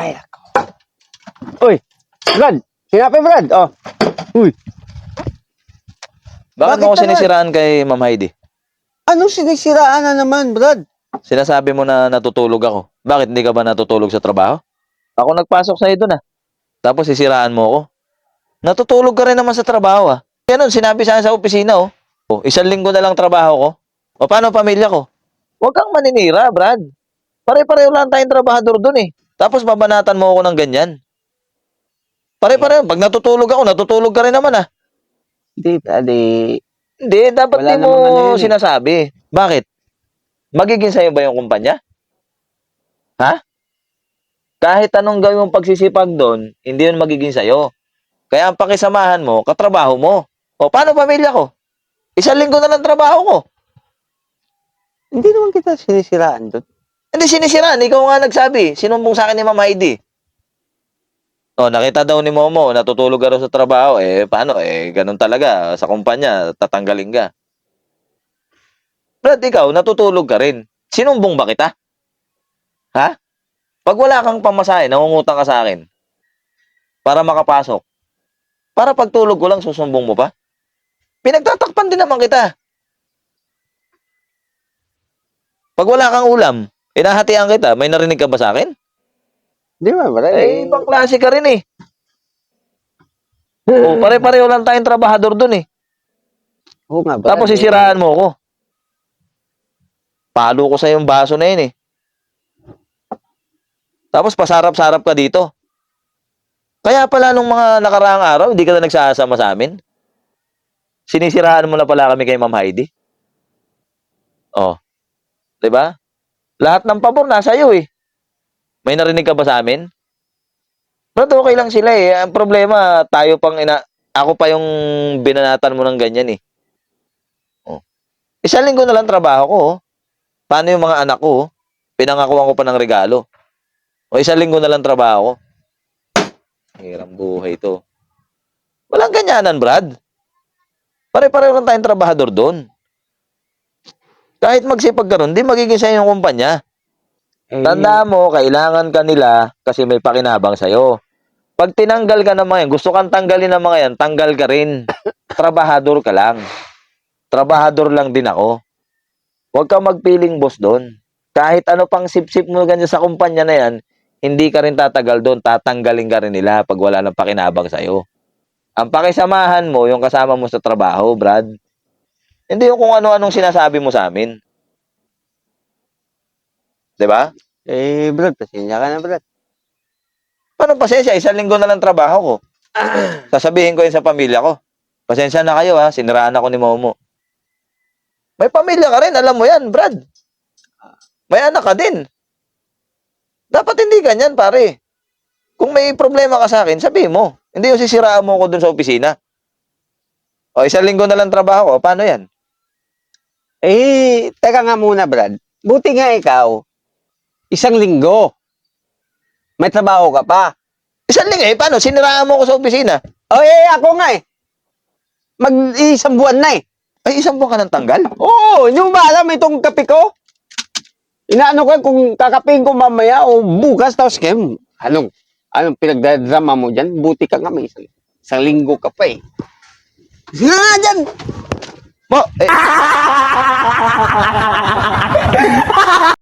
Ay, ako. Uy, Brad. Sinabi, Brad. Oh. Uy. Bakit mo ko sinisiraan kay Ma'am Heidi? Anong sinisiraan na naman, Brad? Sinasabi mo na natutulog ako. Bakit hindi ka ba natutulog sa trabaho? Ako nagpasok sa'yo doon ah. Tapos sisiraan mo ako. Natutulog ka rin naman sa trabaho ah. Ganun, sinabi sa akin sa opisina oh. Oh, 1 linggo na lang trabaho ko. O paano pamilya ko? Huwag kang maninira, Brad. Pare-pareho lang tayong trabahador doon eh. Tapos babanatan mo ako ng ganyan. Pare-pareho. Pag natutulog ka rin naman ah. Hindi, Brad. Hindi, dapat Wala di mo namang ano yun eh. sinasabi. Bakit? Magiging sa'yo ba yung kumpanya? Ha? Kahit anong gawin mong pagsisipag doon, hindi yun magiging sa'yo. Kaya ang pakisamahan mo, katrabaho mo. O paano pamilya ko? 1 linggo na lang trabaho ko. Hindi naman kita sinisiraan doon. Hindi sinisiraan, ikaw nga nagsabi. Sinumbong sa akin ni Ma'am Heidi. O, nakita daw ni Momo, natutulog ka raw sa trabaho. Eh, paano? Eh, ganun talaga. Sa kumpanya, tatanggalin ka. Brad, ikaw, natutulog ka rin. Sinumbong ba kita? Ha? Pag wala kang pamasahe, nangungutang ka sa akin. Para makapasok. Para pagtulog ko lang, susumbong mo pa? Pinagtatakpan din naman kita. Pag wala kang ulam, inahatian kita, may narinig ka ba sa akin? Di ba, Brad? Eh, ibang klase ka rin eh. O, pare-pareho lang tayong trabahador dun eh. Oo nga, Brad. Tapos sisiraan mo ako. Palo ko sa yung baso na yun eh. Tapos pasarap-sarap ka dito. Kaya pala nung mga nakaraang araw, hindi ka na nagsasama sa amin. Sinisiraan mo na pala kami kay Ma'am Heidi. Oh. 'Di ba? Lahat ng pabor nasa iyo eh. May narinig ka ba sa amin? Brad, okay lang sila eh. Ang problema, ako pa yung binanatan mo ng ganyan eh. Oh. 1 linggo na lang trabaho ko oh. Paano yung mga anak ko oh? Pinangakuan ko pa ng regalo. O 1 linggo na lang trabaho ko. Hirang buhay to. Walang ganyanan, Brad. Pare-pareho lang tayong trabahador doon. Kahit magsipag ka ron, di magiging sa'yo yung kumpanya. Tandaan mo, kailangan ka nila kasi may pakinabang sa'yo. Pag tinanggal ka ng mga yan, gusto kang tanggalin ng mga yan, tanggal ka rin. Trabahador ka lang. Trabahador lang din ako. Huwag kang magpiling boss doon. Kahit ano pang sip-sip mo ganyan sa kumpanya na yan, hindi ka rin tatagal doon, tatanggalin ka rin nila pag wala nang pakinabang sa'yo. Ang pakisamahan mo, yung kasama mo sa trabaho, Brad. Hindi yung kung ano-anong sinasabi mo sa amin. 'Di ba? Brad, pasensya ka na, Brad. Paano pasensya? 1 linggo na lang trabaho ko. Sasabihin ko yun sa pamilya ko. Pasensya na kayo ha, siniraan ako ni Momo. May pamilya ka rin, alam mo yan, Brad. May anak ka din. Dapat hindi ganyan, pare. Kung may problema ka sa akin, sabihin mo. Hindi yung sisiraan mo ko dun sa opisina. O, 1 linggo na lang trabaho ko. Paano yan? Teka nga muna, Brad. Buti nga ikaw, 1 linggo. May trabaho ka pa. 1 linggo eh, paano? Siniraan mo ko sa opisina. Ako nga eh. Mag-1 buwan na eh. Ay, 1 buwan ka ng tanggal? Oo, hindi mo ba alam itong kape ko? Inaano ko kung kakapin ko mamaya o bukas tapos anong pinagdadrama mo dyan? Buti ka nga may 1 linggo ka pa eh. Nga nga dyan! Mo, eh.